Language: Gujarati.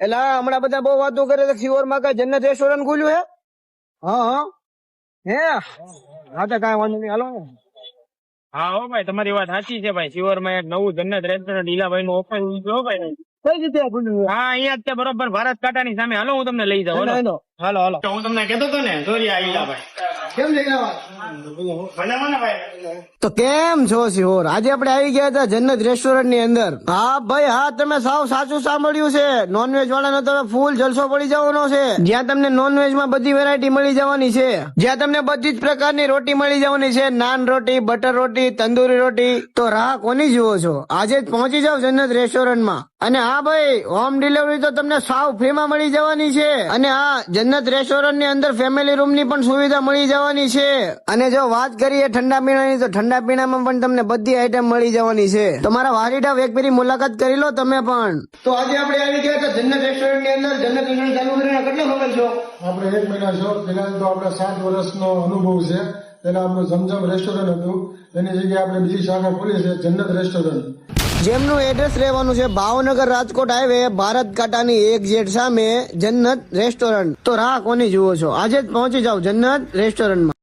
એલા હમણાં બધા બહુ વાતો કરે છે શિવર માં કઈ જન્નત રેસ્ટોરન્ટ ખુલ્યું હે? હા હે હા તો કઈ વાંધો નહીં હાલો. હા હો ભાઈ તમારી વાત સાચી છે ભાઈ શિવર માં એક નવું જન્નત રેસ્ટોરન્ટ ઈલાભાઈ નું ઓપન થયું ભાઈ. કઈ રીતે ખુલ્યું? હા અહીંયા જ તે બરોબર ભારત કાંટાની સામે. હાલો હું તમને લઈ જાઉં. હાલો હાલો હાલો. હું તમને કહેતો હતો ને સોરિયા ઈલાભાઈ. કેમ લઈ જવા? મજામાં ને ભાઈ? તો કેમ છો શિહોર? આજે આપણે આવી ગયા હતા જન્નત રેસ્ટોરન્ટ ની અંદર. હા ભાઈ હા, તમે સાવ સાચું સાંભળ્યું છે. નોનવેજ વાળાનો તમે ફૂલ જલસો પડી જવાનો છે. જ્યાં તમને નોનવેજ માં બધી વેરાયટી મળી જવાની છે. જ્યાં તમને બધી જ પ્રકારની રોટી મળી જવાની છે. નાન રોટી, બટર રોટી, તંદૂરી રોટી. તો રાહ કોની જુઓ છો? આજે જ પહોંચી જાવ જન્નત રેસ્ટોરન્ટ માં. અને હા ભાઈ, હોમ ડિલિવરી તો તમને સાવ ફ્રી માં મળી જવાની છે. અને હા, જન્નત રેસ્ટોરન્ટ ની અંદર ફેમિલી રૂમ ની પણ સુવિધા મળી જવાની છે. અને જો વાત કરીએ ઠંડા પીણાની, તો ઠંડા પીણામાં પણ તમને બધી આઈટમ મળી જવાની છે. તમારા વારીડા એક ફેરી મુલાકાત કરી લો તમે પણ. તો આજે આપણે આવી ગયા હતા જન્નત રેસ્ટોરન્ટ ની અંદર. જન્નત રેસ્ટોરન્ટ ચાલુ કરીને કેટલો સમય છો? આપણે 1 મહિના છો. પેલા તો આપણે 7 વર્ષનો અનુભવ છે. પેલા આપણું જમજમ રેસ્ટોરન્ટ હતું, એની જગ્યાએ આપણે બીજી શાખા ખોલી છે, જન્નત રેસ્ટોરન્ટ. જેમનું એડ્રેસ રહેવાનું છે ભાવનગર રાજકોટ હાઈવે, ભારત કાંટાની એક્ઝેટ સામે જન્નત રેસ્ટોરન્ટ. તો રાહ કોની જુઓ છો? આજે જ પહોંચી જાવ જન્નત રેસ્ટોરન્ટમાં.